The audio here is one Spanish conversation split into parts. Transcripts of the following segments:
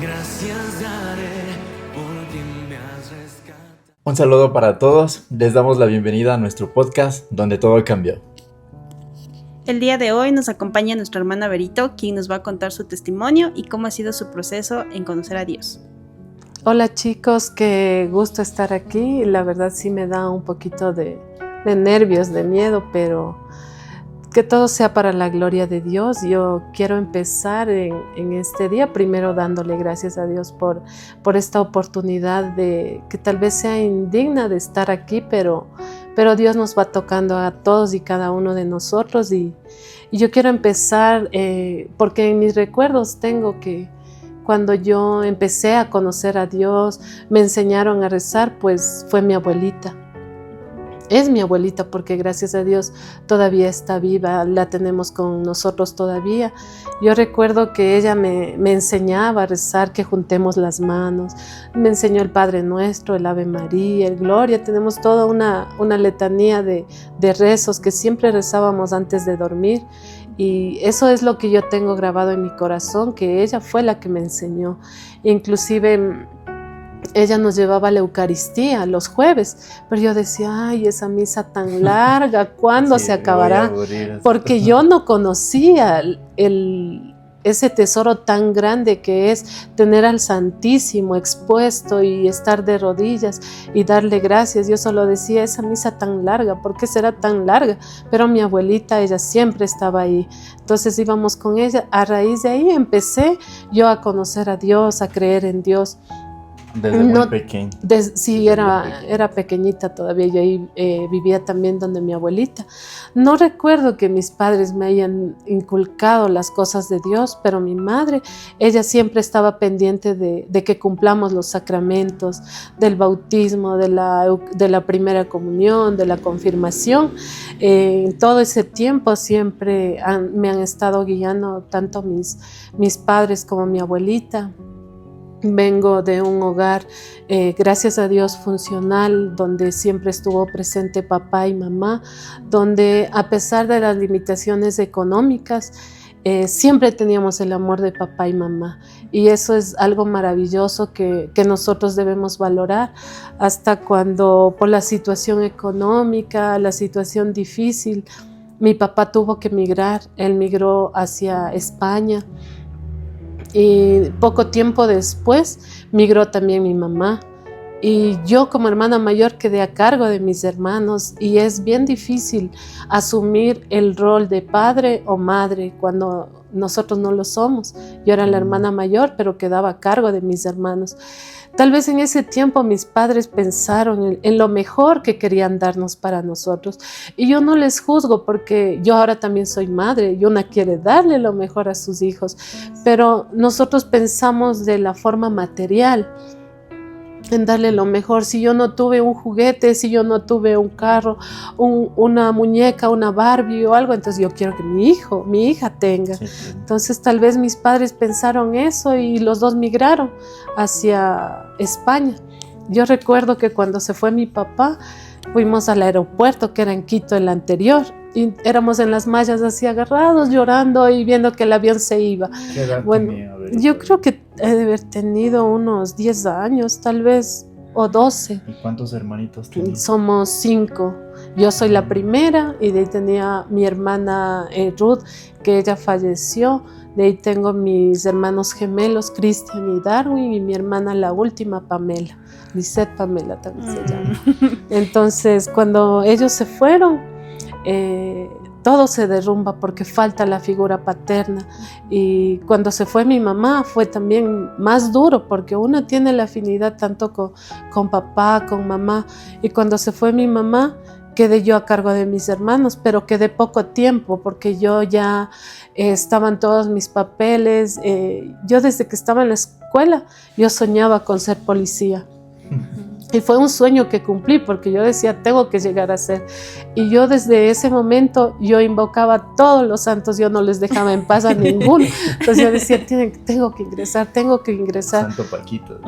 gracias daré, porque me has rescatado. Un saludo para todos, les damos la bienvenida a nuestro podcast donde todo cambió. El día de hoy nos acompaña nuestra hermana Berito, quien nos va a contar su testimonio y cómo ha sido su proceso en conocer a Dios. Hola chicos, qué gusto estar aquí. La verdad sí me da un poquito de nervios, de miedo, pero que todo sea para la gloria de Dios. Yo quiero empezar en este día primero dándole gracias a Dios por esta oportunidad de que tal vez sea indigna de estar aquí, pero Dios nos va tocando a todos y cada uno de nosotros y yo quiero empezar porque en mis recuerdos tengo que cuando yo empecé a conocer a Dios, me enseñaron a rezar, pues fue mi abuelita. Es mi abuelita porque gracias a Dios todavía está viva, la tenemos con nosotros todavía. Yo recuerdo que ella me enseñaba a rezar, que juntemos las manos, me enseñó el Padre Nuestro, el Ave María, el Gloria. Tenemos toda una letanía de rezos que siempre rezábamos antes de dormir. Y eso es lo que yo tengo grabado en mi corazón, que ella fue la que me enseñó. Inclusive ella nos llevaba a la Eucaristía los jueves, pero yo decía, ay, esa misa tan larga, ¿cuándo se acabará? Porque yo no conocía ese tesoro tan grande que es tener al Santísimo expuesto y estar de rodillas y darle gracias. Yo solo decía, esa misa tan larga, ¿por qué será tan larga? Pero mi abuelita, ella siempre estaba ahí. Entonces íbamos con ella. A raíz de ahí empecé yo a conocer a Dios, a creer en Dios. Desde muy pequeño. Sí, era pequeñita todavía. Yo ahí vivía también donde mi abuelita. No recuerdo que mis padres me hayan inculcado las cosas de Dios, pero mi madre, ella siempre estaba pendiente de que cumplamos los sacramentos, del bautismo, de la primera comunión, de la confirmación. En todo ese tiempo siempre me han estado guiando tanto mis padres como mi abuelita. Vengo de un hogar, gracias a Dios, funcional, donde siempre estuvo presente papá y mamá, donde a pesar de las limitaciones económicas, siempre teníamos el amor de papá y mamá. Y eso es algo maravilloso que nosotros debemos valorar hasta cuando por la situación económica, la situación difícil, mi papá tuvo que migrar. Él migró hacia España. Y poco tiempo después migró también mi mamá y yo como hermana mayor quedé a cargo de mis hermanos y es bien difícil asumir el rol de padre o madre cuando nosotros no lo somos. Yo era la hermana mayor pero quedaba a cargo de mis hermanos. Tal vez en ese tiempo mis padres pensaron en lo mejor que querían darnos para nosotros. Y yo no les juzgo porque yo ahora también soy madre y una quiere darle lo mejor a sus hijos. Pero nosotros pensamos de la forma material, en darle lo mejor. Si yo no tuve un juguete, si yo no tuve un carro, una muñeca, una Barbie o algo, entonces yo quiero que mi hija tenga. Sí. Entonces tal vez mis padres pensaron eso y los dos migraron hacia España. Yo recuerdo que cuando se fue mi papá, fuimos al aeropuerto, que era en Quito el anterior, y éramos en las mallas así agarrados, llorando y viendo que el avión se iba. ¿Qué edad tenía? Yo creo que he de haber tenido unos 10 años, tal vez, o 12. ¿Y cuántos hermanitos tenías? Somos 5. Yo soy la primera y de ahí tenía mi hermana Ruth, que ella falleció. De ahí tengo mis hermanos gemelos, Cristian y Darwin, y mi hermana la última, Pamela. Lisette Pamela también se llama. Entonces, cuando ellos se fueron, todo se derrumba porque falta la figura paterna. Y cuando se fue mi mamá fue también más duro porque uno tiene la afinidad tanto con papá, con mamá. Y cuando se fue mi mamá, quedé yo a cargo de mis hermanos, pero quedé poco tiempo porque yo ya estaban todos mis papeles. Yo desde que estaba en la escuela, yo soñaba con ser policía. Y fue un sueño que cumplí porque yo decía, tengo que llegar a ser. Y yo desde ese momento, yo invocaba a todos los santos, yo no les dejaba en paz a ninguno. Entonces yo decía, tengo que ingresar. Santo Paquito.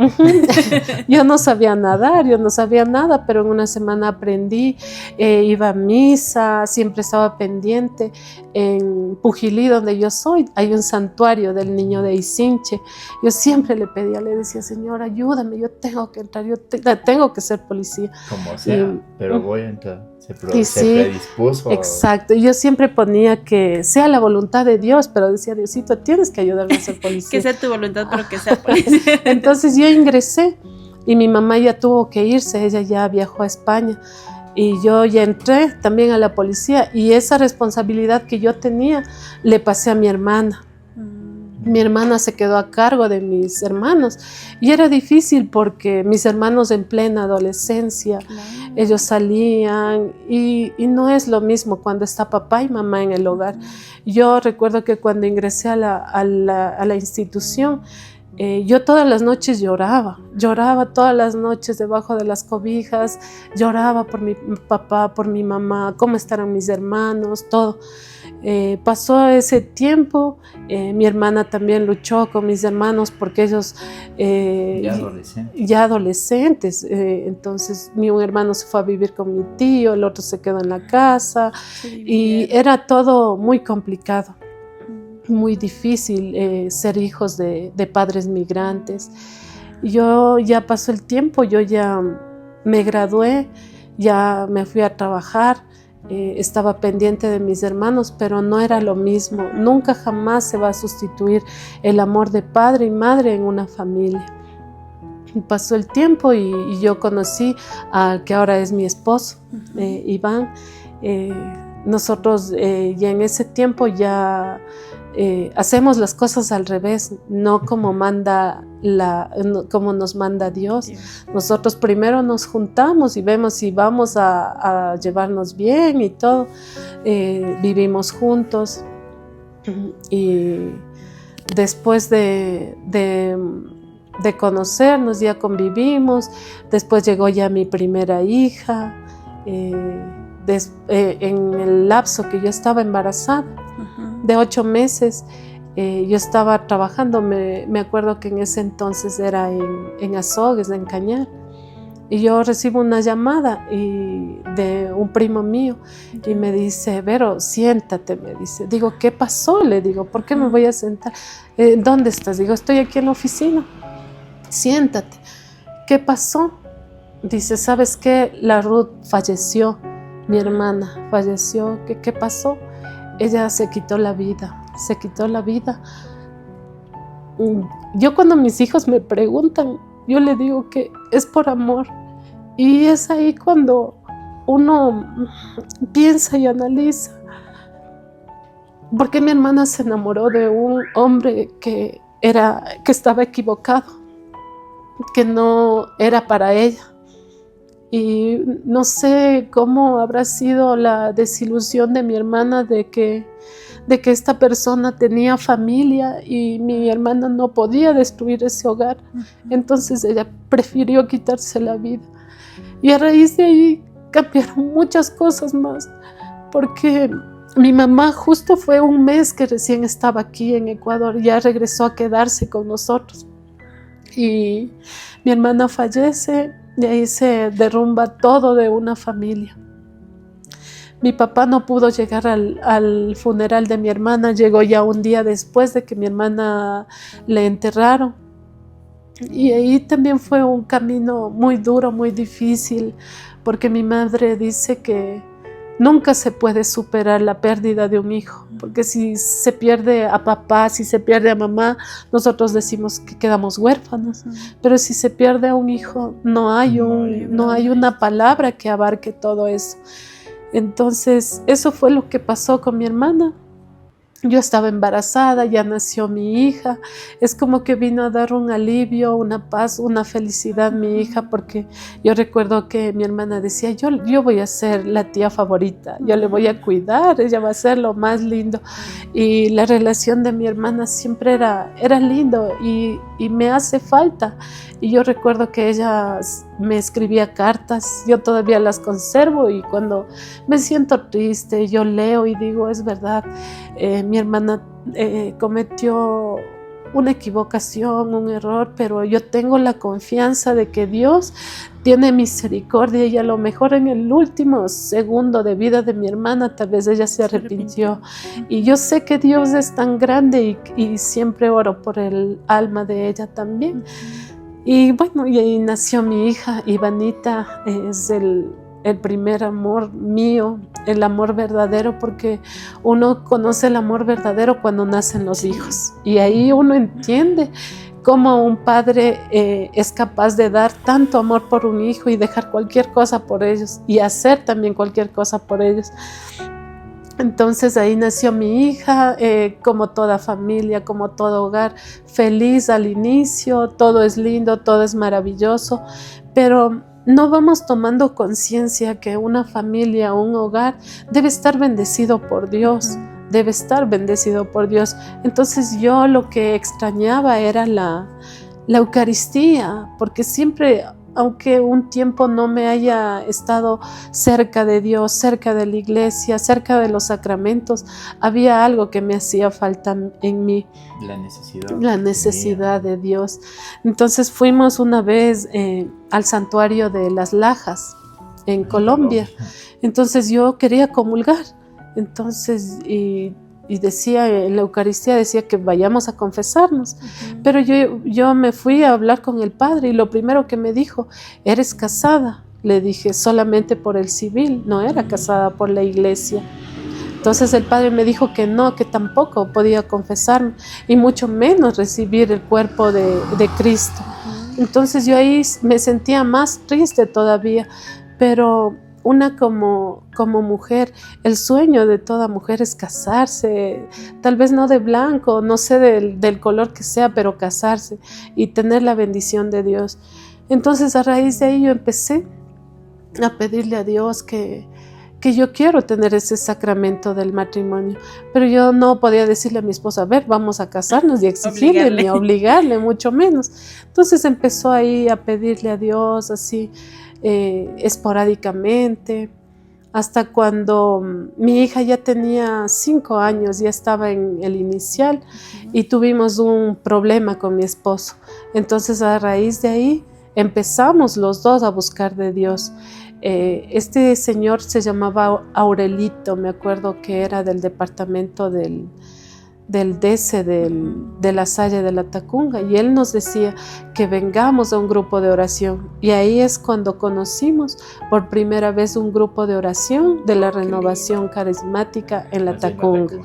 Yo no sabía nadar, yo no sabía nada, pero en una semana aprendí, iba a misa, siempre estaba pendiente. En Pujilí, donde yo soy, hay un santuario del niño de Isinche. Yo siempre le pedía, le decía, Señor, ayúdame, yo tengo que entrar, tengo que ser policía. Como sea, pero voy a entrar. Se sí, predispuso. Exacto, y yo siempre ponía que sea la voluntad de Dios, pero decía, Diosito, tienes que ayudarme a ser policía. Que sea tu voluntad, pero que sea policía. Entonces yo ingresé y mi mamá ya tuvo que irse, ella ya viajó a España. Y yo ya entré también a la policía y esa responsabilidad que yo tenía le pasé a mi hermana. Mi hermana se quedó a cargo de mis hermanos y era difícil porque mis hermanos en plena adolescencia, ellos salían y no es lo mismo cuando está papá y mamá en el hogar. Yo recuerdo que cuando ingresé a la institución, yo todas las noches lloraba todas las noches debajo de las cobijas, lloraba por mi papá, por mi mamá, cómo estarán mis hermanos, todo. Pasó ese tiempo, mi hermana también luchó con mis hermanos porque ellos ya adolescentes, entonces un hermano se fue a vivir con mi tío, el otro se quedó en la casa y era todo muy complicado. Muy difícil ser hijos de padres migrantes. Yo ya pasó el tiempo, yo ya me gradué, ya me fui a trabajar, estaba pendiente de mis hermanos, pero no era lo mismo. Nunca jamás se va a sustituir el amor de padre y madre en una familia. Pasó el tiempo y yo conocí al que ahora es mi esposo, Iván. Nosotros ya en ese tiempo ya hacemos las cosas al revés, no como como nos manda Dios. Nosotros primero nos juntamos y vemos si vamos a llevarnos bien y todo. Vivimos juntos y después de conocernos ya convivimos. Después llegó ya mi primera hija. En el lapso que yo estaba embarazada, de 8 meses, yo estaba trabajando, me acuerdo que en ese entonces era en Azogues, en Cañar, y yo recibo una llamada de un primo mío y me dice, Vero, siéntate, me dice. Digo, ¿qué pasó? Le digo, ¿por qué me voy a sentar? ¿Dónde estás? Digo, estoy aquí en la oficina. Siéntate. ¿Qué pasó? Dice, ¿sabes qué? La Ruth falleció, mi hermana falleció. ¿Qué pasó? Ella se quitó la vida. Yo cuando mis hijos me preguntan, yo le digo que es por amor. Y es ahí cuando uno piensa y analiza. ¿Por qué mi hermana se enamoró de un hombre que estaba equivocado? Que no era para ella. Y no sé cómo habrá sido la desilusión de mi hermana de que esta persona tenía familia y mi hermana no podía destruir ese hogar. Entonces ella prefirió quitarse la vida. Y a raíz de ahí cambiaron muchas cosas más, porque mi mamá justo fue un mes que recién estaba aquí en Ecuador, ya regresó a quedarse con nosotros. Y mi hermana fallece. Y ahí se derrumba todo de una familia. Mi papá no pudo llegar al funeral de mi hermana, llegó ya un día después de que mi hermana le enterraron. Y ahí también fue un camino muy duro, muy difícil, porque mi madre dice que nunca se puede superar la pérdida de un hijo, porque si se pierde a papá, si se pierde a mamá, nosotros decimos que quedamos huérfanos, pero si se pierde a un hijo, no hay una palabra que abarque todo eso. Entonces, eso fue lo que pasó con mi hermana. Yo estaba embarazada, ya nació mi hija. Es como que vino a dar un alivio, una paz, una felicidad mi hija, porque yo recuerdo que mi hermana decía, yo voy a ser la tía favorita, yo le voy a cuidar, ella va a ser lo más lindo. Y la relación de mi hermana siempre era lindo y me hace falta. Y yo recuerdo que ella me escribía cartas, yo todavía las conservo y cuando me siento triste yo leo y digo, es verdad, mi hermana cometió una equivocación, un error, pero yo tengo la confianza de que Dios tiene misericordia y a lo mejor en el último segundo de vida de mi hermana tal vez ella se arrepintió. Y yo sé que Dios es tan grande y siempre oro por el alma de ella también. Y bueno, y ahí nació mi hija, Ivanita, es el primer amor mío, el amor verdadero, porque uno conoce el amor verdadero cuando nacen los hijos. Y ahí uno entiende cómo un padre es capaz de dar tanto amor por un hijo y dejar cualquier cosa por ellos y hacer también cualquier cosa por ellos. Entonces ahí nació mi hija, como toda familia, como todo hogar, feliz al inicio, todo es lindo, todo es maravilloso, pero no vamos tomando conciencia que una familia, un hogar debe estar bendecido por Dios, debe estar bendecido por Dios. Entonces yo lo que extrañaba era la Eucaristía, porque siempre, aunque un tiempo no me haya estado cerca de Dios, cerca de la iglesia, cerca de los sacramentos, había algo que me hacía falta en mí. La necesidad de Dios. Entonces fuimos una vez al santuario de las Lajas en Colombia. Entonces yo quería comulgar. Entonces, y decía, en la Eucaristía decía que vayamos a confesarnos. Pero yo me fui a hablar con el padre y lo primero que me dijo, ¿eres casada? Le dije, solamente por el civil, no era casada por la iglesia. Entonces el padre me dijo que no, que tampoco podía confesarme y mucho menos recibir el cuerpo de Cristo. Entonces yo ahí me sentía más triste todavía, pero una como mujer, el sueño de toda mujer es casarse, tal vez no de blanco, no sé del color que sea, pero casarse y tener la bendición de Dios. Entonces a raíz de ahí yo empecé a pedirle a Dios que yo quiero tener ese sacramento del matrimonio, pero yo no podía decirle a mi esposa, a ver, vamos a casarnos y exigirle, ni obligarle, mucho menos. Entonces empezó ahí a pedirle a Dios así esporádicamente, hasta cuando mi hija ya tenía 5 años, ya estaba en el inicial y tuvimos un problema con mi esposo. Entonces a raíz de ahí empezamos los dos a buscar de Dios. Este señor se llamaba Aurelito, me acuerdo que era del departamento del DC, de la Salle de la Tacunga, y él nos decía que vengamos a un grupo de oración, y ahí es cuando conocimos por primera vez un grupo de oración de la Renovación Carismática en la Tacunga.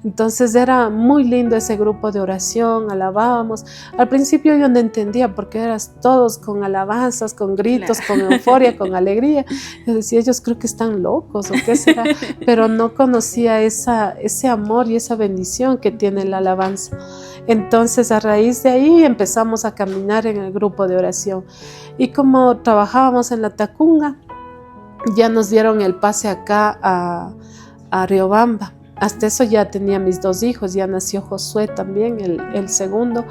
Entonces era muy lindo ese grupo de oración, alabábamos. Al principio yo no entendía porque eras todos con alabanzas, con gritos, con euforia, con alegría. Yo decía, ellos creo que están locos o qué será, pero no conocía ese amor y esa bendición que tiene la alabanza. Entonces a raíz de ahí empezamos a caminar en el grupo de oración. Y como trabajábamos en la Tacunga, ya nos dieron el pase acá a Riobamba. Hasta eso ya tenía mis 2 hijos, ya nació Josué también, el segundo,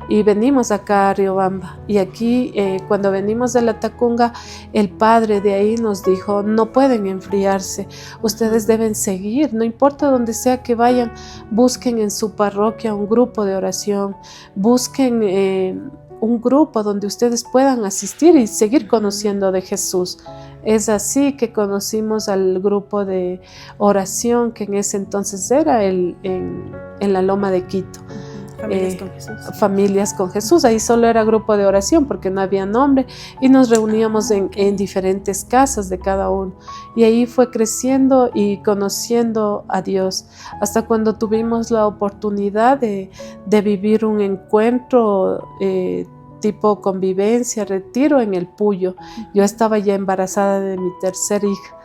y venimos acá a Riobamba. Y aquí, cuando venimos de la Tacunga, el padre de ahí nos dijo, no pueden enfriarse, ustedes deben seguir, no importa donde sea que vayan, busquen en su parroquia un grupo de oración, busquen un grupo donde ustedes puedan asistir y seguir conociendo de Jesús. Es así que conocimos al grupo de oración que en ese entonces era en la Loma de Quito. Familias con Jesús. Familias con Jesús. Ahí solo era grupo de oración porque no había nombre y nos reuníamos en diferentes casas de cada uno. Y ahí fue creciendo y conociendo a Dios hasta cuando tuvimos la oportunidad de vivir un encuentro tipo convivencia, retiro en el Puyo. Yo estaba ya embarazada de mi 3er hija.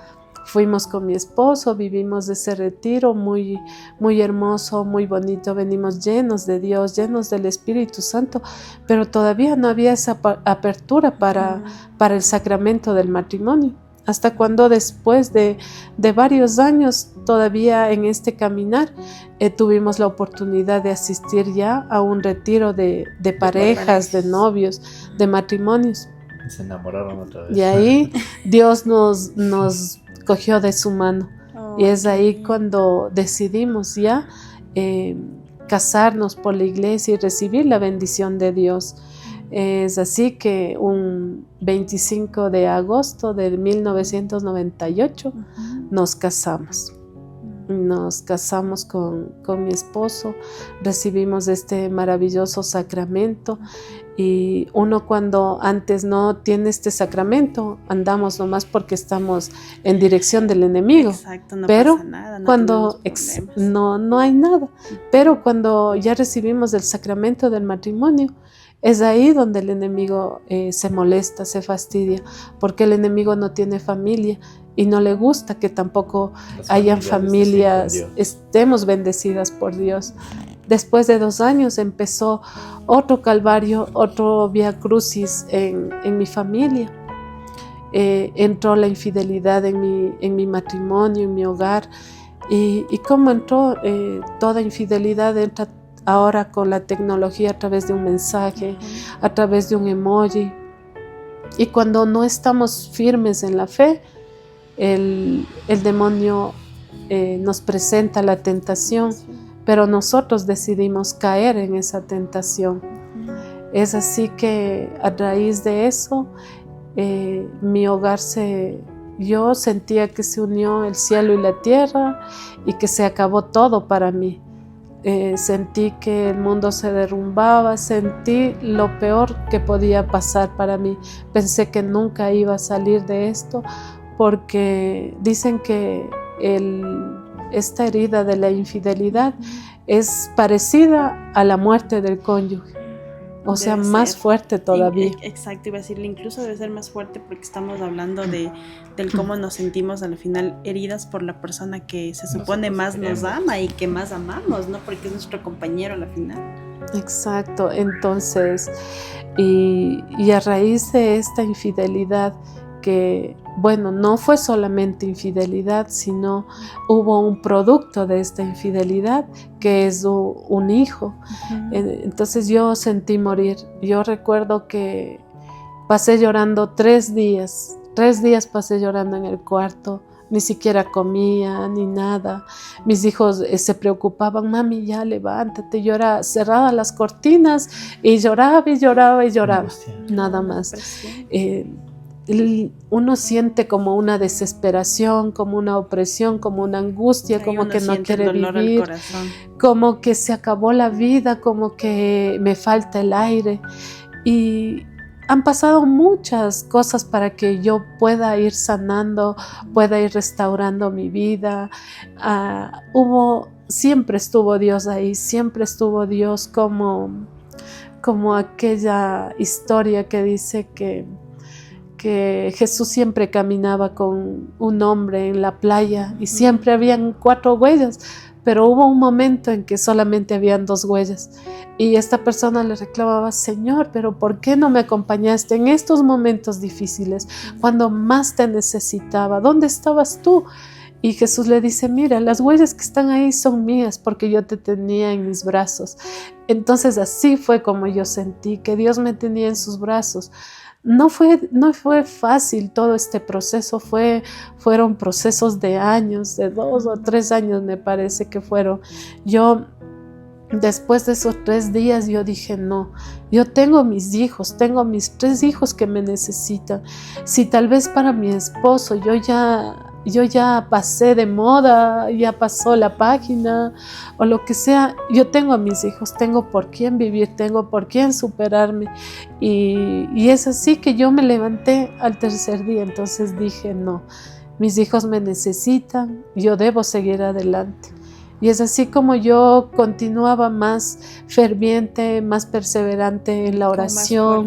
Fuimos con mi esposo, vivimos ese retiro muy, muy hermoso, muy bonito. Venimos llenos de Dios, llenos del Espíritu Santo, pero todavía no había esa apertura para el sacramento del matrimonio. Hasta cuando después de varios años, todavía en este caminar, tuvimos la oportunidad de asistir ya a un retiro de parejas, de novios, de matrimonios. Se enamoraron otra vez. Y ahí Dios nos cogió de su mano. Y es ahí Ok. cuando decidimos ya casarnos por la iglesia y recibir la bendición de Dios. Es así que un 25 de agosto de 1998 Ujú. nos casamos. Nos casamos con mi esposo, recibimos este maravilloso sacramento. Y uno cuando antes no tiene este sacramento, andamos nomás porque estamos en dirección del enemigo. Exacto, no Pero pasa nada, no cuando tenemos problemas. no hay nada. Pero cuando ya recibimos el sacramento del matrimonio, es ahí donde el enemigo se molesta, se fastidia, porque el enemigo no tiene familia y no le gusta que tampoco Las hayan familias familias, necesitan Dios. estemos bendecidas por Dios. Después de 2 años empezó otro calvario, otro vía crucis en mi familia. Entró la infidelidad en mi matrimonio, en mi hogar. Y cómo entró toda infidelidad, entra ahora con la tecnología a través de un mensaje, a través de un emoji. Y cuando no estamos firmes en la fe, el demonio nos presenta la tentación, pero nosotros decidimos caer en esa tentación. Es así que a raíz de eso, mi hogar yo sentía que se unió el cielo y la tierra y que se acabó todo para mí. Sentí que el mundo se derrumbaba, sentí lo peor que podía pasar para mí. Pensé que nunca iba a salir de esto porque dicen que esta herida de la infidelidad es parecida a la muerte del cónyuge. O sea, Debe más ser. fuerte todavía. Exacto, iba a decirle, incluso debe ser más fuerte porque estamos hablando del cómo nos sentimos al final heridas por la persona que se supone Nosotros más nos queremos. ama y que más amamos, ¿no? Porque es nuestro compañero al final. Exacto, entonces, y a raíz de esta infidelidad, que, bueno, no fue solamente infidelidad, sino hubo un producto de esta infidelidad, que es un hijo. Entonces yo sentí morir. Yo recuerdo que pasé llorando 3 días. 3 días pasé llorando en el cuarto. Ni siquiera comía ni nada. Mis hijos se preocupaban, mami, ya levántate. Yo era cerrada las cortinas y lloraba y lloraba y lloraba. Angustia. Nada más. Pues, Uno siente como una desesperación, como una opresión, como una angustia, ahí como uno que no siente el quiere dolor al vivir, corazón. como que se acabó la vida, como que me falta el aire. Y han pasado muchas cosas para que yo pueda ir sanando, pueda ir restaurando mi vida. Siempre estuvo Dios ahí, siempre estuvo Dios como aquella historia que dice que Jesús siempre caminaba con un hombre en la playa y siempre habían 4 huellas, pero hubo un momento en que solamente habían 2 huellas y esta persona le reclamaba, Señor, pero ¿por qué no me acompañaste en estos momentos difíciles, cuando más te necesitaba? ¿Dónde estabas tú? Y Jesús le dice, mira, las huellas que están ahí son mías porque yo te tenía en mis brazos. Entonces así fue como yo sentí que Dios me tenía en sus brazos. No fue fácil todo este proceso, fueron procesos de años, de 2 o 3 años me parece que fueron. Yo, después de esos 3 días, yo dije, no, yo tengo mis hijos, tengo mis 3 hijos que me necesitan. Si tal vez para mi esposo yo ya pasé de moda, ya pasó la página o lo que sea, yo tengo a mis hijos, tengo por quién vivir, tengo por quién superarme y es así que yo me levanté al 3er día, entonces dije no, mis hijos me necesitan, yo debo seguir adelante. Y es así como yo continuaba más ferviente, más perseverante en la oración,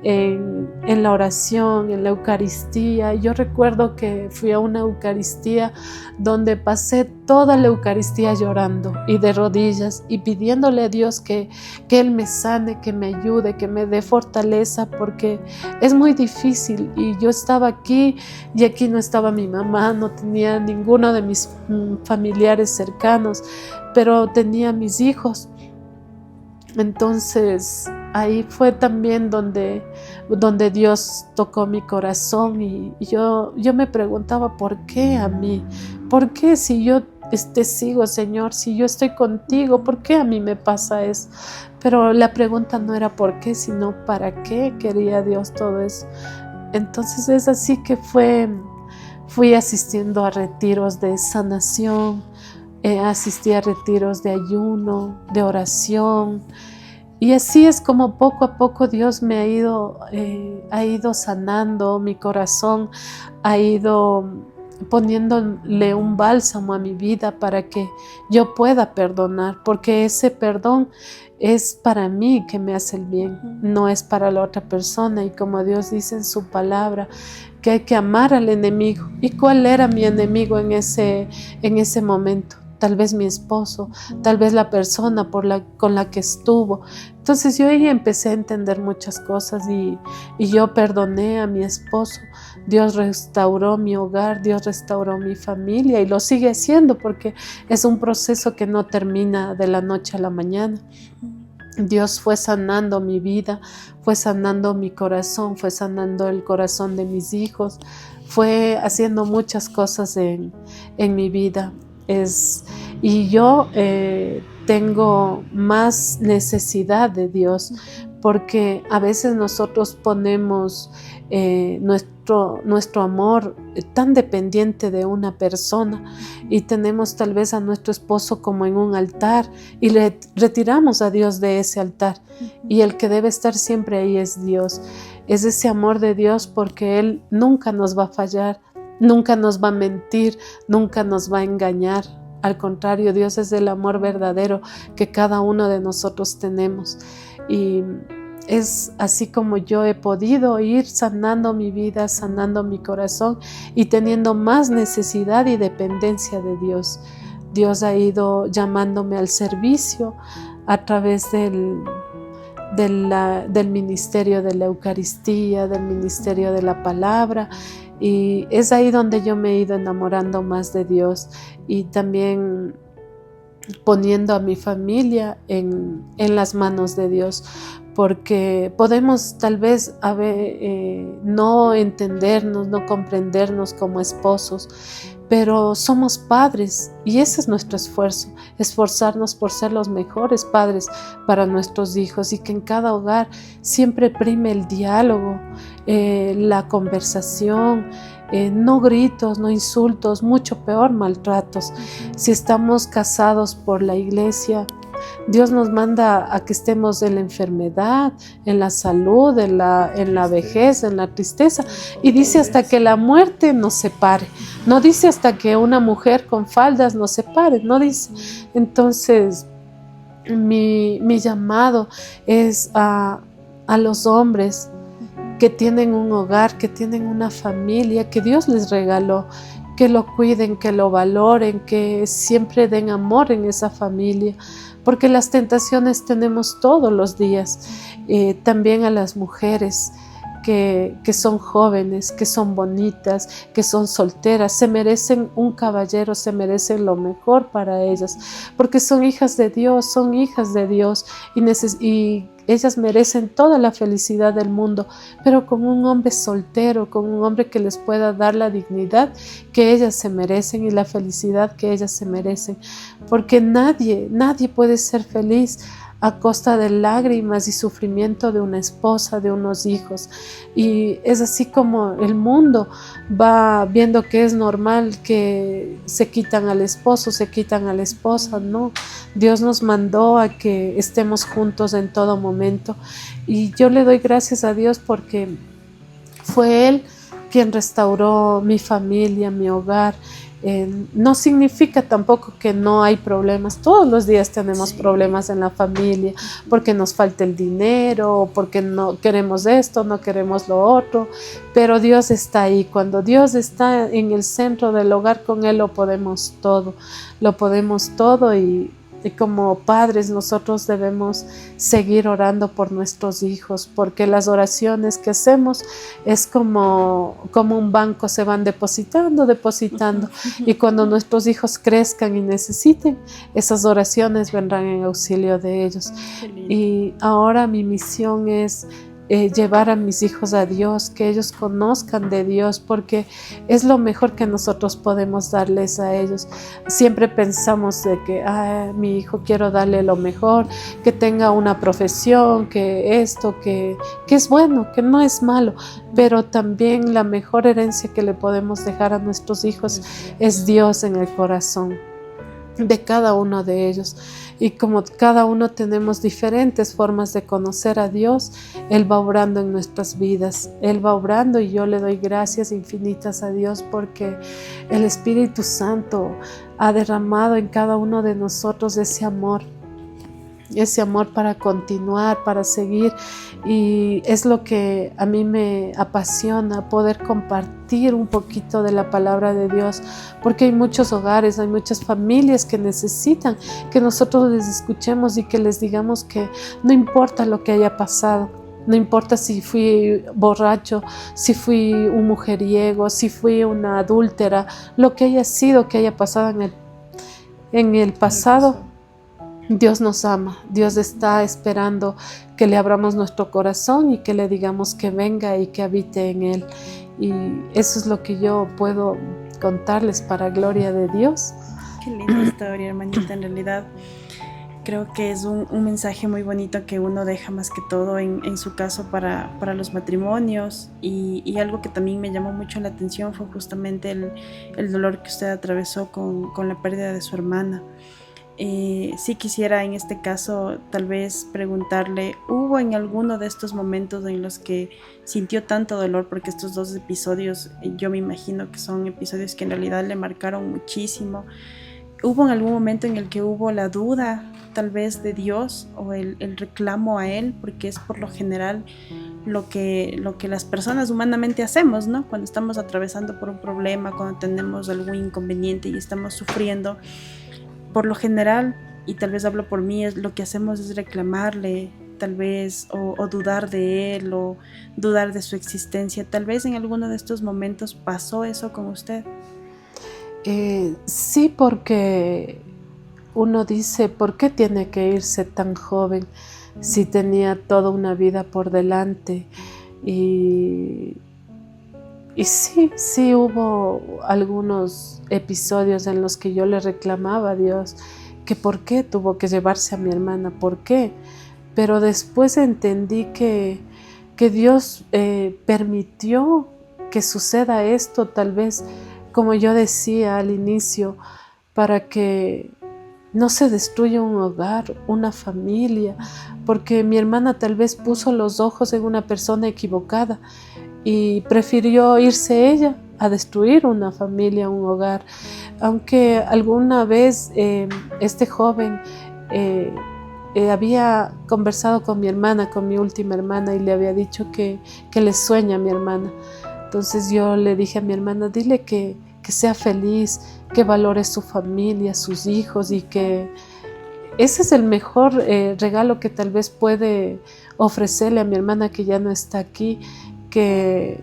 en la oración, en la Eucaristía. Yo recuerdo que fui a una Eucaristía donde pasé toda la Eucaristía llorando y de rodillas y pidiéndole a Dios que Él me sane, que me ayude, que me dé fortaleza, porque es muy difícil. Y yo estaba aquí y aquí no estaba mi mamá, no tenía ninguno de mis familiares cercanos, pero tenía mis hijos. Entonces ahí fue también donde Dios tocó mi corazón y yo me preguntaba, ¿por qué a mí? ¿Por qué si yo te sigo, Señor, si yo estoy contigo, ¿por qué a mí me pasa eso? Pero la pregunta no era por qué, sino para qué quería Dios todo eso. Entonces es así que fui asistiendo a retiros de sanación, asistí a retiros de ayuno, de oración, y así es como poco a poco Dios me ha ido sanando mi corazón, ha ido poniéndole un bálsamo a mi vida para que yo pueda perdonar, porque ese perdón es para mí que me hace el bien, no es para la otra persona. Y como Dios dice en su palabra, que hay que amar al enemigo. ¿Y cuál era mi enemigo en ese momento? Tal vez mi esposo, tal vez la persona con la que estuvo. Entonces yo ahí empecé a entender muchas cosas y yo perdoné a mi esposo. Dios restauró mi hogar, Dios restauró mi familia y lo sigue haciendo porque es un proceso que no termina de la noche a la mañana. Dios fue sanando mi vida, fue sanando mi corazón, fue sanando el corazón de mis hijos, fue haciendo muchas cosas en mi vida. Y yo tengo más necesidad de Dios porque a veces nosotros ponemos nuestro amor tan dependiente de una persona y tenemos tal vez a nuestro esposo como en un altar y le retiramos a Dios de ese altar, y el que debe estar siempre ahí es Dios, es ese amor de Dios, porque Él nunca nos va a fallar, nunca nos va a mentir, nunca nos va a engañar. Al contrario, Dios es el amor verdadero que cada uno de nosotros tenemos. Y es así como yo he podido ir sanando mi vida, sanando mi corazón y teniendo más necesidad y dependencia de Dios. Dios ha ido llamándome al servicio a través del ministerio de la Eucaristía, del ministerio de la palabra, y es ahí donde yo me he ido enamorando más de Dios y también poniendo a mi familia en las manos de Dios, porque podemos tal vez no entendernos, no comprendernos como esposos, pero somos padres y ese es nuestro esfuerzo, esforzarnos por ser los mejores padres para nuestros hijos, y que en cada hogar siempre prime el diálogo, la conversación, no gritos, no insultos, mucho peor maltratos. Si estamos casados por la iglesia, Dios nos manda a que estemos en la enfermedad, en la salud, en la vejez, en la tristeza, y dice hasta que la muerte nos separe. No dice hasta que una mujer con faldas nos separe, no dice. Entonces mi llamado es a los hombres que tienen un hogar, que tienen una familia que Dios les regaló, que lo cuiden, que lo valoren, que siempre den amor en esa familia, porque las tentaciones tenemos todos los días. También a las mujeres que son jóvenes, que son bonitas, que son solteras, se merecen un caballero, se merecen lo mejor para ellas, porque son hijas de Dios, y ellas merecen toda la felicidad del mundo, pero con un hombre soltero, con un hombre que les pueda dar la dignidad que ellas se merecen y la felicidad que ellas se merecen, porque nadie puede ser feliz a costa de lágrimas y sufrimiento de una esposa, de unos hijos. Y es así como el mundo va viendo que es normal que se quitan al esposo, se quitan a la esposa. No, Dios nos mandó a que estemos juntos en todo momento. Y yo le doy gracias a Dios porque fue Él quien restauró mi familia, mi hogar. No significa tampoco que no hay problemas. Todos los días tenemos problemas en la familia, porque nos falta el dinero, porque no queremos esto, no queremos lo otro, pero Dios está ahí. Cuando Dios está en el centro del hogar, con Él lo podemos todo, y Y como padres nosotros debemos seguir orando por nuestros hijos, porque las oraciones que hacemos es como un banco, se van depositando, y cuando nuestros hijos crezcan y necesiten, esas oraciones vendrán en auxilio de ellos. Y ahora mi misión es llevar a mis hijos a Dios, que ellos conozcan de Dios, porque es lo mejor que nosotros podemos darles a ellos. Siempre pensamos de que mi hijo quiero darle lo mejor, que tenga una profesión, que esto, que es bueno, que no es malo, pero también la mejor herencia que le podemos dejar a nuestros hijos es Dios en el corazón de cada uno de ellos. Y como cada uno tenemos diferentes formas de conocer a Dios, Él va obrando en nuestras vidas, Él va obrando, y yo le doy gracias infinitas a Dios porque el Espíritu Santo ha derramado en cada uno de nosotros ese amor para continuar, para seguir, y es lo que a mí me apasiona, poder compartir un poquito de la palabra de Dios, porque hay muchos hogares, hay muchas familias que necesitan que nosotros les escuchemos y que les digamos que no importa lo que haya pasado, no importa si fui borracho, si fui un mujeriego, si fui una adúltera, lo que haya sido, que haya pasado en el pasado. Dios nos ama, Dios está esperando que le abramos nuestro corazón y que le digamos que venga y que habite en él. Y eso es lo que yo puedo contarles para gloria de Dios. Qué linda historia, hermanita. En realidad creo que es un mensaje muy bonito que uno deja más que todo en su caso para los matrimonios, y algo que también me llamó mucho la atención fue justamente el dolor que usted atravesó con la pérdida de su hermana. Sí quisiera en este caso tal vez preguntarle, ¿hubo en alguno de estos momentos en los que sintió tanto dolor? Porque estos dos episodios yo me imagino que son episodios que en realidad le marcaron muchísimo. ¿Hubo en algún momento en el que hubo la duda tal vez de Dios o el reclamo a Él? Porque es por lo general lo que las personas humanamente hacemos, ¿no? Cuando estamos atravesando por un problema, cuando tenemos algún inconveniente y estamos sufriendo, por lo general, y tal vez hablo por mí, lo que hacemos es reclamarle, tal vez, o dudar de él, o dudar de su existencia. Tal vez en alguno de estos momentos pasó eso con usted. Sí, porque uno dice, ¿por qué tiene que irse tan joven si tenía toda una vida por delante? Y sí hubo algunos episodios en los que yo le reclamaba a Dios que por qué tuvo que llevarse a mi hermana, por qué. Pero después entendí que Dios permitió que suceda esto, tal vez, como yo decía al inicio, para que no se destruya un hogar, una familia, porque mi hermana tal vez puso los ojos en una persona equivocada y prefirió irse ella a destruir una familia, un hogar. Aunque alguna vez este joven había conversado con mi hermana, con mi última hermana, y le había dicho que le sueña a mi hermana. Entonces yo le dije a mi hermana, dile que sea feliz, que valore su familia, sus hijos, y que ese es el mejor regalo que tal vez puede ofrecerle a mi hermana que ya no está aquí, que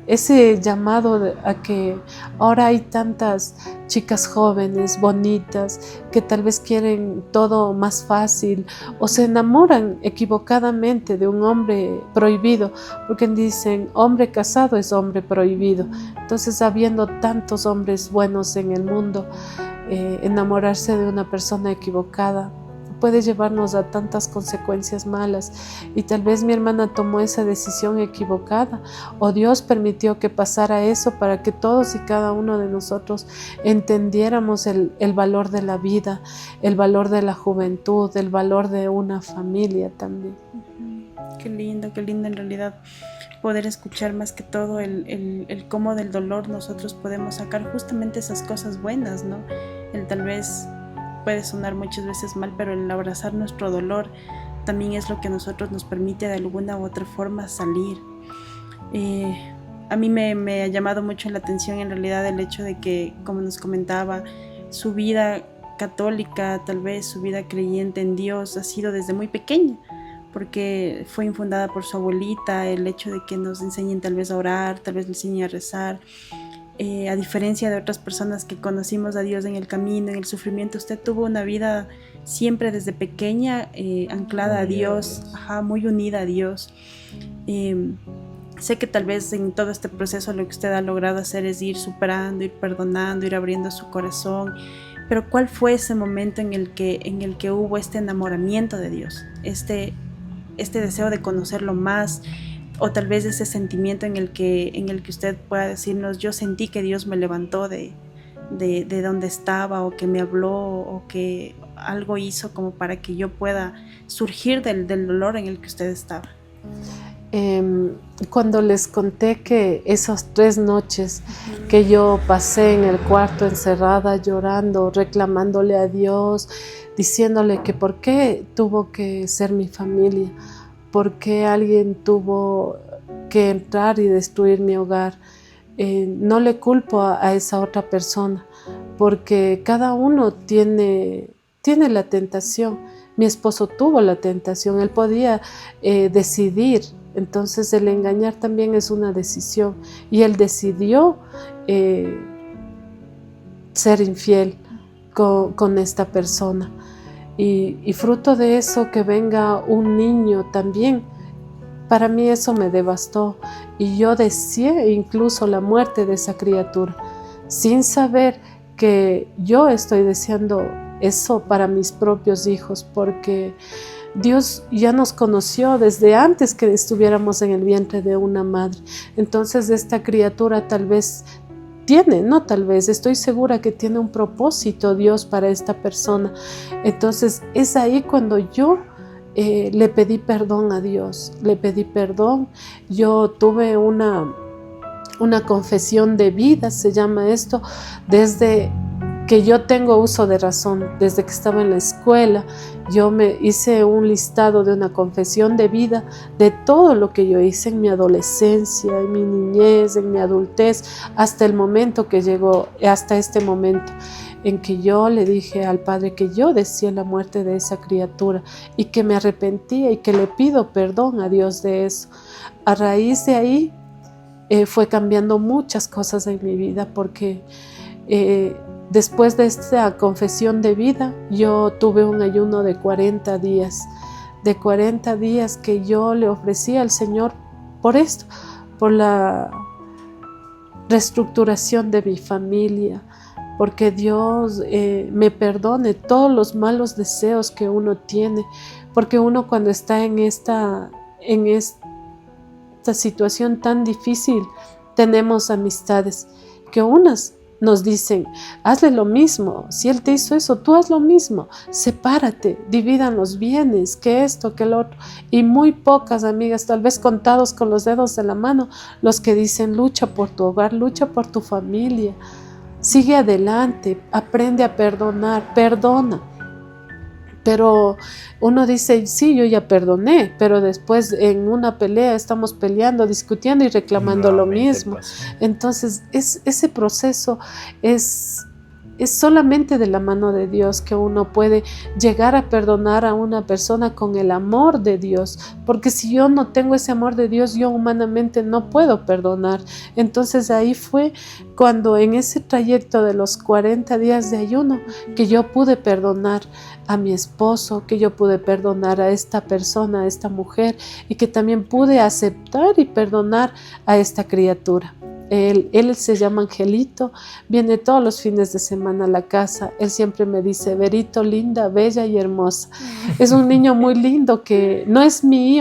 ese llamado a que ahora hay tantas chicas jóvenes, bonitas, que tal vez quieren todo más fácil o se enamoran equivocadamente de un hombre prohibido, porque dicen hombre casado es hombre prohibido. Entonces, habiendo tantos hombres buenos en el mundo, enamorarse de una persona equivocada puede llevarnos a tantas consecuencias malas, y tal vez mi hermana tomó esa decisión equivocada, o Dios permitió que pasara eso para que todos y cada uno de nosotros entendiéramos el valor de la vida, el valor de la juventud, el valor de una familia también. Qué lindo en realidad poder escuchar más que todo el cómo del dolor nosotros podemos sacar justamente esas cosas buenas, ¿no? El tal vez puede sonar muchas veces mal, pero el abrazar nuestro dolor también es lo que a nosotros nos permite de alguna u otra forma salir. A mí me ha llamado mucho la atención en realidad el hecho de que, como nos comentaba, su vida católica, tal vez su vida creyente en Dios ha sido desde muy pequeña, porque fue infundada por su abuelita, el hecho de que nos enseñen tal vez a orar, tal vez nos enseñen a rezar. A diferencia de otras personas que conocimos a Dios en el camino, en el sufrimiento, usted tuvo una vida siempre desde pequeña anclada a Dios, muy unida a Dios. Sé que tal vez en todo este proceso lo que usted ha logrado hacer es ir superando, ir perdonando, ir abriendo su corazón. Pero ¿cuál fue ese momento en el que hubo este enamoramiento de Dios? Este deseo de conocerlo más, o tal vez ese sentimiento en el que usted pueda decirnos: yo sentí que Dios me levantó de donde estaba, o que me habló, o que algo hizo como para que yo pueda surgir del dolor en el que usted estaba. Cuando les conté que esas 3 noches que yo pasé en el cuarto encerrada, llorando, reclamándole a Dios, diciéndole que por qué tuvo que ser mi familia, por qué alguien tuvo que entrar y destruir mi hogar. No le culpo a esa otra persona, porque cada uno tiene la tentación. Mi esposo tuvo la tentación, él podía decidir. Entonces el engañar también es una decisión, y él decidió ser infiel con esta persona. Y fruto de eso, que venga un niño también, para mí eso me devastó, y yo deseé incluso la muerte de esa criatura, sin saber que yo estoy deseando eso para mis propios hijos, porque Dios ya nos conoció desde antes que estuviéramos en el vientre de una madre. Entonces esta criatura tal vez estoy segura que tiene un propósito Dios para esta persona. Entonces es ahí cuando yo le pedí perdón a Dios, le pedí perdón. Yo tuve una confesión de vida, se llama esto, desde que yo tengo uso de razón. Desde que estaba en la escuela, yo me hice un listado de una confesión de vida de todo lo que yo hice en mi adolescencia, en mi niñez, en mi adultez, hasta el momento que llegó, hasta este momento en que yo le dije al Padre que yo deseé la muerte de esa criatura y que me arrepentía y que le pido perdón a Dios de eso. A raíz de ahí fue cambiando muchas cosas en mi vida, porque después de esta confesión de vida, yo tuve un ayuno de 40 días, que yo le ofrecí al Señor por esto, por la reestructuración de mi familia, porque Dios me perdone todos los malos deseos que uno tiene, porque uno cuando está en esta situación tan difícil, tenemos amistades que unas nos dicen: hazle lo mismo, si él te hizo eso, tú haz lo mismo, sepárate, dividan los bienes, que esto, que lo otro. Y muy pocas amigas, tal vez contados con los dedos de la mano, los que dicen: lucha por tu hogar, lucha por tu familia, sigue adelante, aprende a perdonar, perdona. Pero uno dice: sí, yo ya perdoné, pero después en una pelea estamos peleando, discutiendo y reclamando lo mismo. Entonces ese proceso es solamente de la mano de Dios que uno puede llegar a perdonar a una persona con el amor de Dios, porque si yo no tengo ese amor de Dios, yo humanamente no puedo perdonar. Entonces ahí fue cuando, en ese trayecto de los 40 días de ayuno, que yo pude perdonar a mi esposo, que yo pude perdonar a esta persona, a esta mujer, y que también pude aceptar y perdonar a esta criatura. Él se llama Angelito, viene todos los fines de semana a la casa. Él siempre me dice: Verito, linda, bella y hermosa. Es un niño muy lindo que no es mi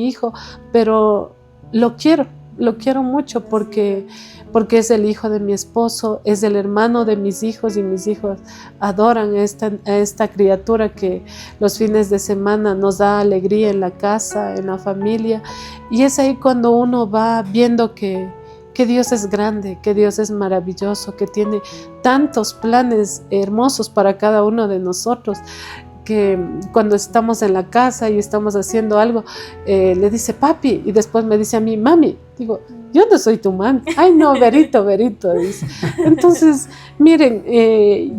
hijo, pero lo quiero mucho porque es el hijo de mi esposo, es el hermano de mis hijos, y mis hijos adoran a esta criatura que los fines de semana nos da alegría en la casa, en la familia. Y es ahí cuando uno va viendo que Dios es grande, que Dios es maravilloso, que tiene tantos planes hermosos para cada uno de nosotros, que cuando estamos en la casa y estamos haciendo algo, le dice papi y después me dice a mí mami. Digo, yo no soy tu mami. Ay, no, Berito, dice. Entonces, miren,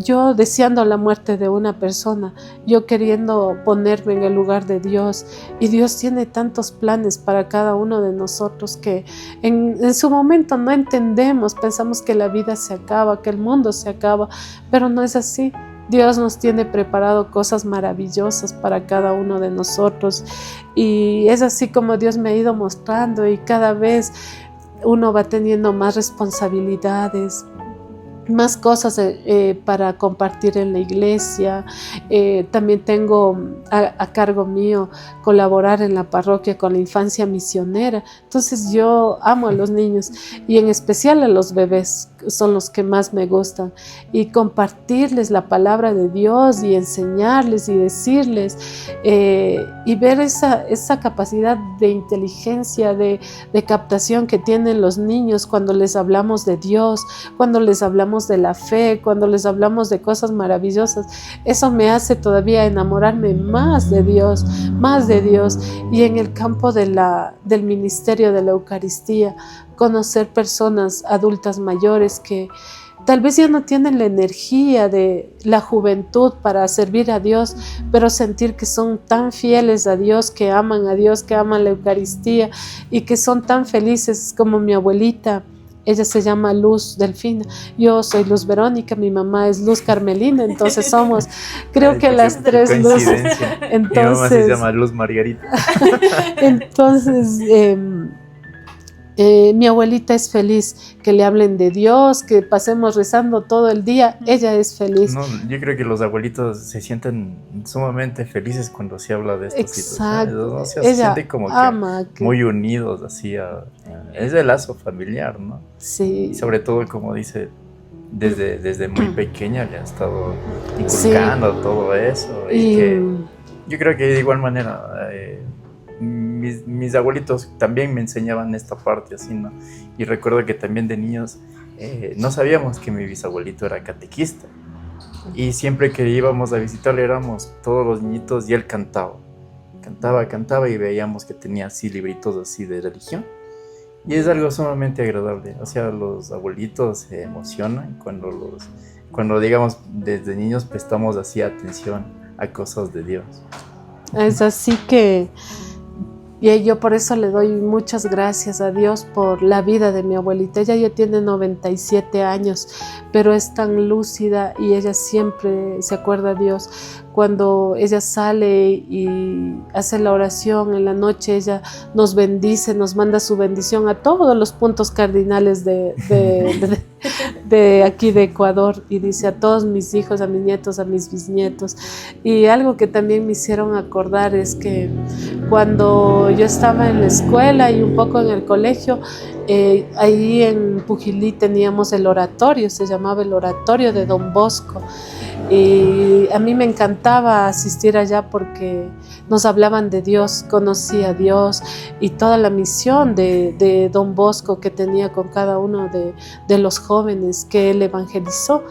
yo deseando la muerte de una persona, yo queriendo ponerme en el lugar de Dios, y Dios tiene tantos planes para cada uno de nosotros que en su momento no entendemos, pensamos que la vida se acaba, que el mundo se acaba, pero no es así. Dios nos tiene preparado cosas maravillosas para cada uno de nosotros, y es así como Dios me ha ido mostrando, y cada vez uno va teniendo más responsabilidades, más cosas para compartir en la iglesia. También tengo a cargo mío colaborar en la parroquia con la infancia misionera. Entonces yo amo a los niños, y en especial a los bebés, son los que más me gustan, y compartirles la palabra de Dios y enseñarles y decirles, y ver esa capacidad de inteligencia, de captación que tienen los niños cuando les hablamos de Dios, cuando les hablamos de la fe, cuando les hablamos de cosas maravillosas. Eso me hace todavía enamorarme más de Dios, y en el campo del ministerio de la Eucaristía, conocer personas adultas mayores que tal vez ya no tienen la energía de la juventud para servir a Dios, pero sentir que son tan fieles a Dios, que aman la Eucaristía, y que son tan felices como mi abuelita. Ella se llama Luz Delfina, yo soy Luz Verónica, mi mamá es Luz Carmelina, entonces somos, creo que las tres luces. Entonces, mi mamá se llama Luz Margarita. Entonces, mi abuelita es feliz que le hablen de Dios, que pasemos rezando todo el día. Ella es feliz. No, yo creo que los abuelitos se sienten sumamente felices cuando se habla de estas situaciones, ¿no? O sea, se sienten como que muy unidos, así, es el lazo familiar, ¿no? Sí. Y sobre todo, como dice, desde muy pequeña le ha estado inculcando todo eso. Y que yo creo que de igual manera mis abuelitos también me enseñaban esta parte así, ¿no? Y recuerdo que también de niños no sabíamos que mi bisabuelito era catequista, y siempre que íbamos a visitarle éramos todos los niñitos y él cantaba, y veíamos que tenía así libritos así de religión, y es algo sumamente agradable. O sea, los abuelitos se emocionan cuando digamos desde niños prestamos así atención a cosas de Dios. Es así que y yo por eso le doy muchas gracias a Dios por la vida de mi abuelita. Ella ya tiene 97 años, pero es tan lúcida, y ella siempre se acuerda a Dios. Cuando ella sale y hace la oración en la noche, ella nos bendice, nos manda su bendición a todos los puntos cardinales de aquí de Ecuador, y dice a todos mis hijos, a mis nietos, a mis bisnietos. Y algo que también me hicieron acordar es que cuando yo estaba en la escuela y un poco en el colegio, ahí en Pujilí teníamos el oratorio, se llamaba el oratorio de Don Bosco. Y a mí me encantaba asistir allá porque nos hablaban de Dios, conocí a Dios y toda la misión de Don Bosco que tenía con cada uno de los jóvenes que él evangelizó,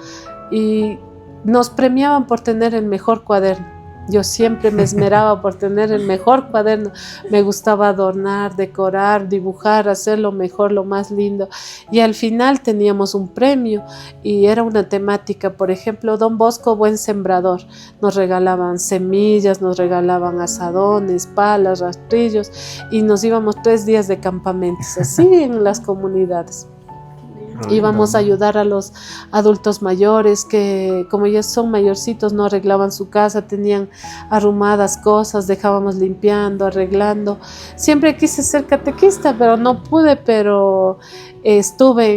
y nos premiaban por tener el mejor cuaderno. Yo siempre me esmeraba por tener el mejor cuaderno. Me gustaba adornar, decorar, dibujar, hacer lo mejor, lo más lindo. Y al final teníamos un premio y era una temática. Por ejemplo, Don Bosco, buen sembrador. Nos regalaban semillas, nos regalaban asadones, palas, rastrillos, y nos íbamos 3 días de campamentos, así en las comunidades. Íbamos a ayudar a los adultos mayores que, como ya son mayorcitos, no arreglaban su casa, tenían arrumadas cosas, dejábamos limpiando, arreglando. Siempre quise ser catequista, pero no pude, pero estuve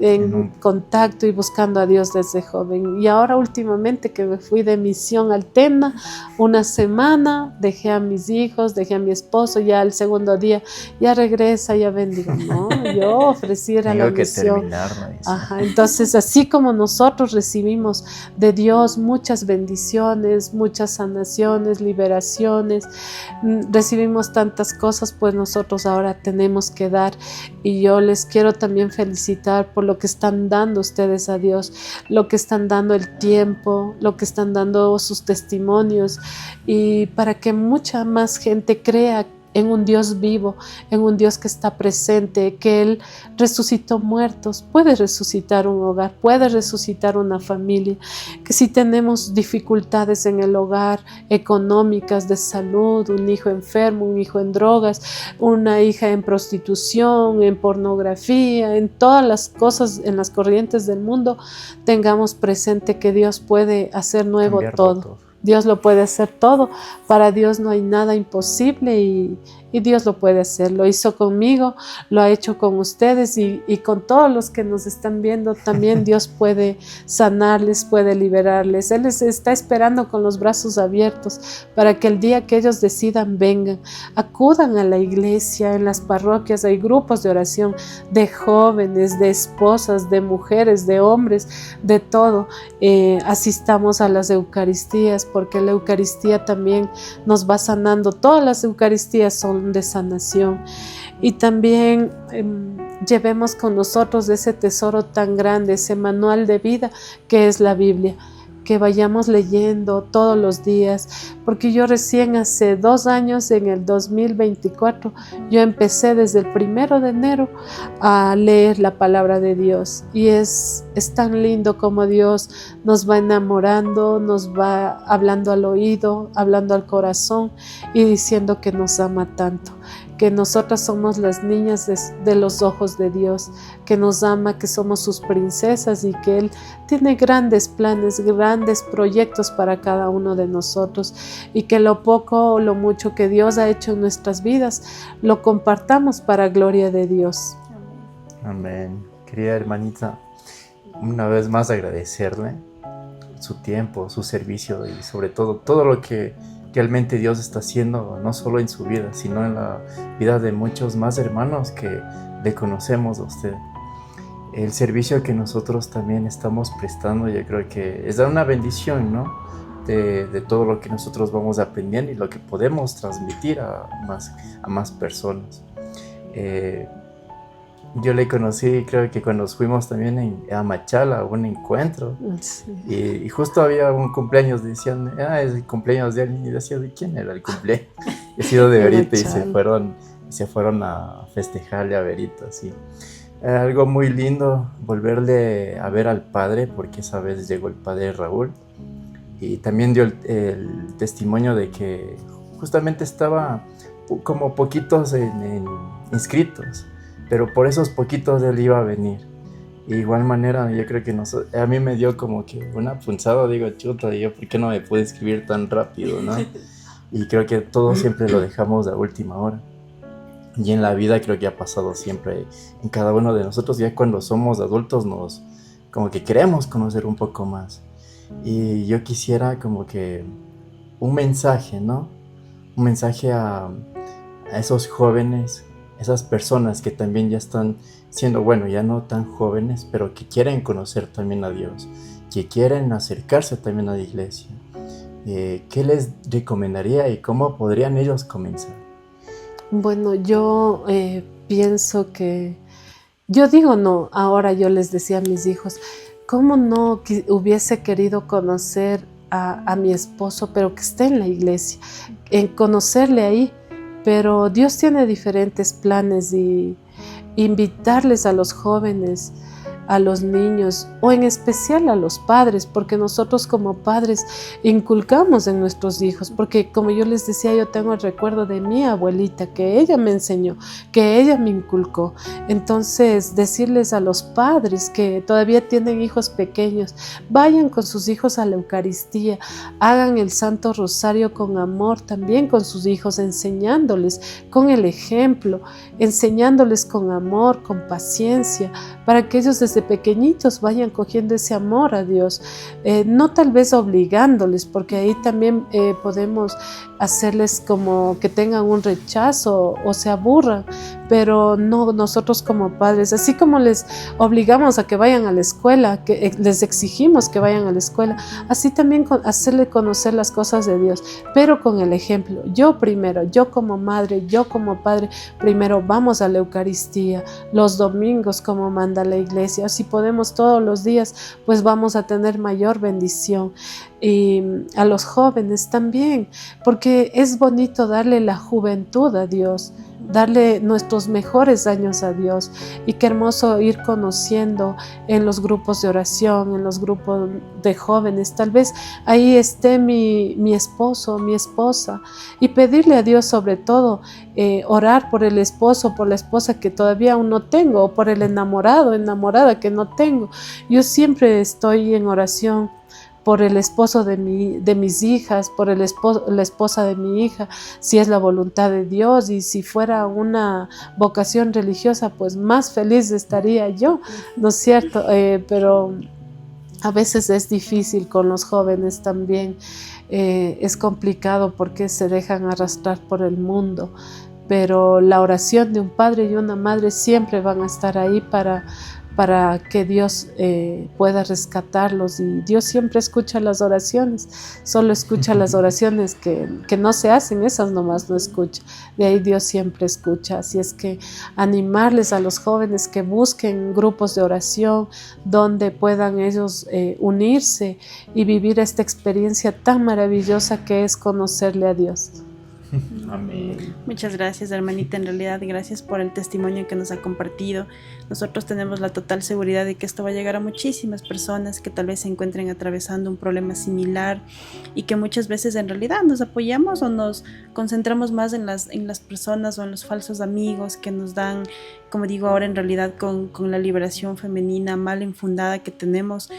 en contacto y buscando a Dios desde joven. Y ahora últimamente que me fui de misión al Tena, una semana, dejé a mis hijos, dejé a mi esposo, ya el segundo día, ya regresa, ya ven, digo, no, yo ofrecí era la misión. Ajá, entonces así como nosotros recibimos de Dios muchas bendiciones, muchas sanaciones, liberaciones, recibimos tantas cosas, pues nosotros ahora tenemos que dar. Y yo les quiero también felicitar por lo que están dando ustedes a Dios, lo que están dando el tiempo, lo que están dando sus testimonios, y para que mucha más gente crea en un Dios vivo, en un Dios que está presente, que Él resucitó muertos, puede resucitar un hogar, puede resucitar una familia, que si tenemos dificultades en el hogar, económicas, de salud, un hijo enfermo, un hijo en drogas, una hija en prostitución, en pornografía, en todas las cosas, en las corrientes del mundo, tengamos presente que Dios puede hacer nuevo Cambiarlo todo. Dios lo puede hacer todo. Para Dios no hay nada imposible y Dios lo puede hacer. Lo hizo conmigo, lo ha hecho con ustedes y con todos los que nos están viendo. También Dios puede sanarles, puede liberarles. Él les está esperando con los brazos abiertos para que el día que ellos decidan vengan, acudan a la iglesia. En las parroquias hay grupos de oración de jóvenes, de esposas, de mujeres, de hombres, de todo. Asistamos a las Eucaristías, porque la Eucaristía también nos va sanando. Todas las Eucaristías son de sanación. Y también llevemos con nosotros ese tesoro tan grande, ese manual de vida que es la Biblia, que vayamos leyendo todos los días, porque yo recién hace 2 años, en el 2024, yo empecé desde el 1 de enero a leer la palabra de Dios, y es tan lindo como Dios nos va enamorando, nos va hablando al oído, hablando al corazón y diciendo que nos ama tanto, que nosotras somos las niñas de los ojos de Dios, que nos ama, que somos sus princesas y que Él tiene grandes planes, grandes proyectos para cada uno de nosotros, y que lo poco o lo mucho que Dios ha hecho en nuestras vidas lo compartamos para gloria de Dios. Amén. Querida hermanita, una vez más agradecerle su tiempo, su servicio y sobre todo lo que realmente Dios está haciendo, no solo en su vida, sino en la vida de muchos más hermanos que le conocemos a usted. El servicio que nosotros también estamos prestando, yo creo que es dar una bendición, ¿no? De todo lo que nosotros vamos aprendiendo y lo que podemos transmitir a más personas. Yo le conocí, creo que cuando fuimos también a Machala, a un encuentro, Sí. y justo había un cumpleaños, decían, es el cumpleaños de alguien, y decía, ¿de quién era el cumpleaños? He sido de Verita, y se fueron a festejarle a Verita, así. Algo muy lindo volverle a ver al padre, porque esa vez llegó el padre Raúl, y también dio el testimonio de que justamente estaba como poquitos inscritos, pero por esos poquitos él iba a venir. De igual manera, yo creo que a mí me dio como que una punzada, digo, chuta, yo ¿por qué no me pude escribir tan rápido, no? Y creo que todo siempre lo dejamos a última hora. Y en la vida creo que ha pasado siempre en cada uno de nosotros. Ya cuando somos adultos como que queremos conocer un poco más. Y yo quisiera como que un mensaje, ¿no? Un mensaje a esos jóvenes, esas personas que también ya están siendo, bueno, ya no tan jóvenes, pero que quieren conocer también a Dios, que quieren acercarse también a la iglesia. ¿Qué les recomendaría y cómo podrían ellos comenzar? Bueno, yo pienso que, yo digo no, ahora yo les decía a mis hijos, ¿cómo no hubiese querido conocer a mi esposo, pero que esté en la iglesia, en conocerle ahí? Pero Dios tiene diferentes planes, y invitarles a los jóvenes, a los niños, o en especial a los padres, porque nosotros como padres inculcamos en nuestros hijos, porque como yo les decía, yo tengo el recuerdo de mi abuelita, que ella me enseñó, que ella me inculcó. Entonces, decirles a los padres que todavía tienen hijos pequeños, vayan con sus hijos a la Eucaristía, hagan el Santo Rosario con amor también con sus hijos, enseñándoles con el ejemplo, enseñándoles con amor, con paciencia, para que ellos desde pequeñitos vayan cogiendo ese amor a Dios, no tal vez obligándoles, porque ahí también podemos hacerles como que tengan un rechazo o se aburran, pero no nosotros como padres, así como les obligamos a que vayan a la escuela, que les exigimos que vayan a la escuela, así también hacerle conocer las cosas de Dios, pero con el ejemplo. Yo primero, yo como madre, yo como padre, primero vamos a la Eucaristía, los domingos como manda la iglesia, si podemos todos los días, pues vamos a tener mayor bendición. Y a los jóvenes también, porque es bonito darle la juventud a Dios, darle nuestros mejores años a Dios. Y qué hermoso ir conociendo en los grupos de oración, en los grupos de jóvenes. Tal vez ahí esté mi esposo, mi esposa, y pedirle a Dios sobre todo, orar por el esposo, por la esposa que todavía aún no tengo, o por el enamorado, enamorada que no tengo. Yo siempre estoy en oración por el esposo de mis hijas, por la esposa de mi hija, si es la voluntad de Dios, y si fuera una vocación religiosa, pues más feliz estaría yo, ¿no es cierto? Pero a veces es difícil con los jóvenes también, es complicado porque se dejan arrastrar por el mundo, pero la oración de un padre y una madre siempre van a estar ahí para que Dios pueda rescatarlos, y Dios siempre escucha las oraciones, solo escucha las oraciones que no se hacen, esas nomás no escucha, de ahí Dios siempre escucha. Así es que animarles a los jóvenes que busquen grupos de oración donde puedan ellos unirse y vivir esta experiencia tan maravillosa que es conocerle a Dios. Amén. Muchas gracias, hermanita. En realidad, gracias por el testimonio que nos ha compartido. Nosotros tenemos la total seguridad de que esto va a llegar a muchísimas personas que tal vez se encuentren atravesando un problema similar, y que muchas veces en realidad nos apoyamos o nos concentramos más en las personas o en los falsos amigos que nos dan, como digo ahora, en realidad con la liberación femenina mal infundada que tenemos.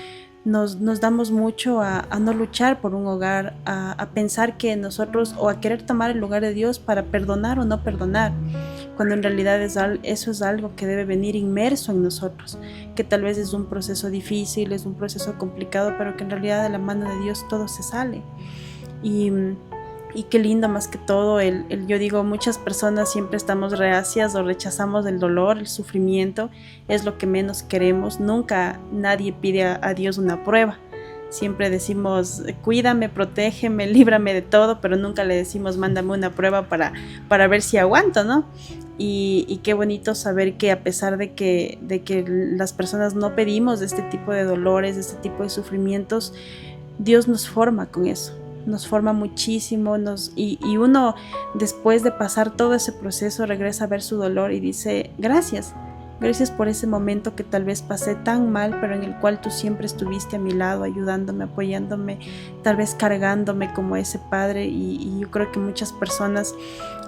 Nos damos mucho a no luchar por un hogar, a pensar que nosotros, o a querer tomar el lugar de Dios para perdonar o no perdonar, cuando en realidad eso es algo que debe venir inmerso en nosotros, que tal vez es un proceso difícil, es un proceso complicado, pero que en realidad de la mano de Dios todo se sale. Y qué lindo, más que todo, yo digo, muchas personas siempre estamos reacias o rechazamos el dolor, el sufrimiento, es lo que menos queremos. Nunca nadie pide a Dios una prueba. Siempre decimos, cuídame, protégeme, líbrame de todo, pero nunca le decimos, mándame una prueba para ver si aguanto, ¿no? Y qué bonito saber que a pesar de que las personas no pedimos de este tipo de dolores, de este tipo de sufrimientos, Dios nos forma con eso. Nos forma muchísimo, y uno, después de pasar todo ese proceso, regresa a ver su dolor y dice, gracias por ese momento que tal vez pasé tan mal, pero en el cual tú siempre estuviste a mi lado, ayudándome, apoyándome, tal vez cargándome como ese padre. Y yo creo que muchas personas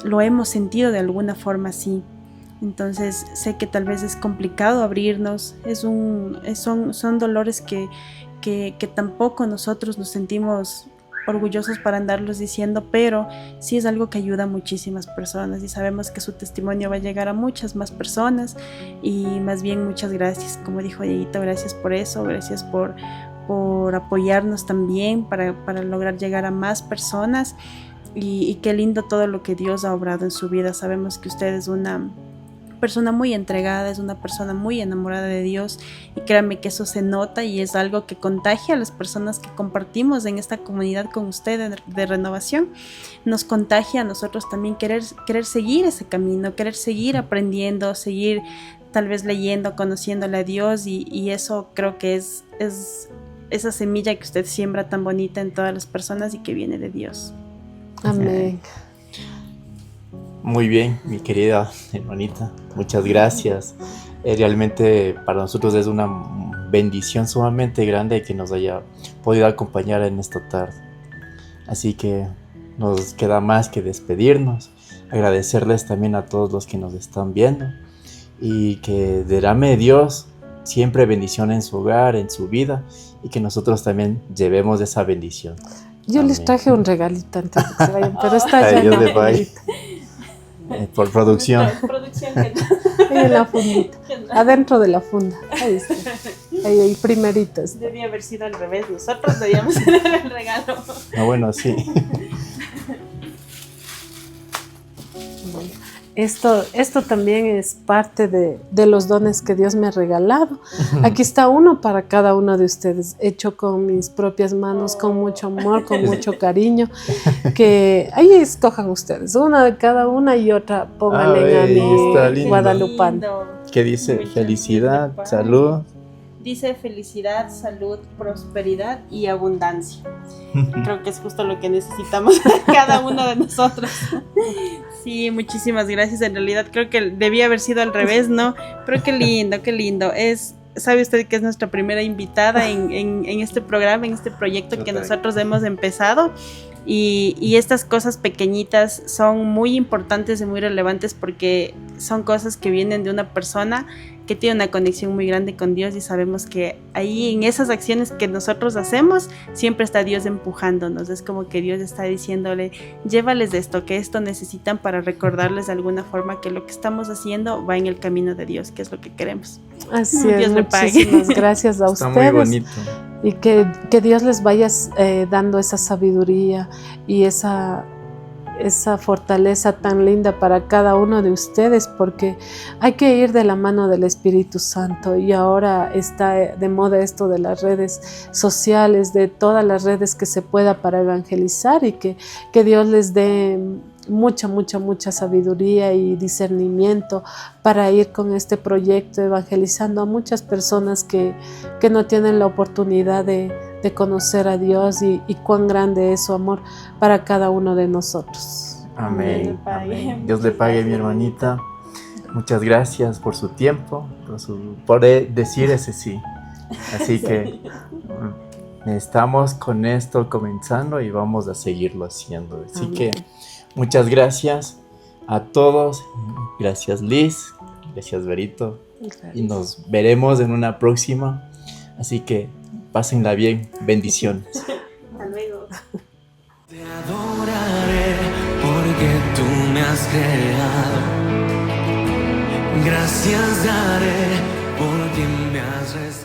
lo hemos sentido de alguna forma así. Entonces sé que tal vez es complicado abrirnos, son dolores que tampoco nosotros nos sentimos orgullosos para andarlos diciendo, pero sí es algo que ayuda a muchísimas personas, y sabemos que su testimonio va a llegar a muchas más personas. Y más bien, muchas gracias, como dijo Dieguito, gracias por eso, gracias por apoyarnos también para lograr llegar a más personas. Y qué lindo todo lo que Dios ha obrado en su vida. Sabemos que usted es una persona muy entregada, es una persona muy enamorada de Dios, y créanme que eso se nota, y es algo que contagia a las personas que compartimos en esta comunidad con usted de renovación. Nos contagia a nosotros también querer seguir ese camino, querer seguir aprendiendo, seguir tal vez leyendo, conociéndole a Dios, y eso creo que es esa semilla que usted siembra tan bonita en todas las personas y que viene de Dios. Amén. Muy bien, mi querida hermanita, muchas gracias. Realmente para nosotros es una bendición sumamente grande que nos haya podido acompañar en esta tarde. Así que nos queda más que despedirnos, agradecerles también a todos los que nos están viendo, y que derrame Dios siempre bendición en su hogar, en su vida, y que nosotros también llevemos esa bendición. Yo Amén. les traje un regalito antes de que se vayan, pero está Ay, ya Dios en la le pague. Por producción. ahí en la fundita, adentro de la funda. Ahí está. Ahí primeritos. Debía haber sido al revés, nosotros debíamos tener el regalo. No, bueno, sí. Esto también es parte de los dones que Dios me ha regalado. Aquí está uno para cada uno de ustedes, hecho con mis propias manos, con mucho amor, con mucho cariño. Que ahí escojan ustedes, una de cada una, y otra pónganle a Ay, está mi lindo. guadalupano. ¿Qué dice? Felicidad, salud. dice felicidad, salud, prosperidad y abundancia. Creo que es justo lo que necesitamos cada uno de nosotros. Sí, muchísimas gracias. En realidad creo que debía haber sido al revés, ¿no? Pero qué lindo, qué lindo. Sabe usted que es nuestra primera invitada en este programa, en este proyecto que nosotros hemos empezado. Y estas cosas pequeñitas son muy importantes y muy relevantes porque son cosas que vienen de una persona que tiene una conexión muy grande con Dios, y sabemos que ahí en esas acciones que nosotros hacemos siempre está Dios empujándonos. Es como que Dios está diciéndole, llévales esto, que esto necesitan, para recordarles de alguna forma que lo que estamos haciendo va en el camino de Dios, que es lo que queremos. Así es, Dios le pague. muchísimas gracias a Está ustedes. muy bonito. Y que Dios les vaya dando esa sabiduría y esa fortaleza tan linda para cada uno de ustedes, porque hay que ir de la mano del Espíritu Santo. Y ahora está de moda esto de las redes sociales, de todas las redes que se pueda para evangelizar, y que Dios les dé mucha sabiduría y discernimiento para ir con este proyecto evangelizando a muchas personas que no tienen la oportunidad de conocer a Dios, y cuán grande es su amor para cada uno de nosotros. Amén. Amén. Dios le pague, mi hermanita. Muchas gracias por su tiempo, por decir ese sí. Así que estamos con esto comenzando y vamos a seguirlo haciendo. Así Amén. que muchas gracias a todos. Gracias, Liz. Gracias, Berito. Y nos veremos en una próxima. Así que pásenla bien. Bendiciones. Hasta luego. Te adoraré porque tú me has creado. Gracias daré porque me has restaurado.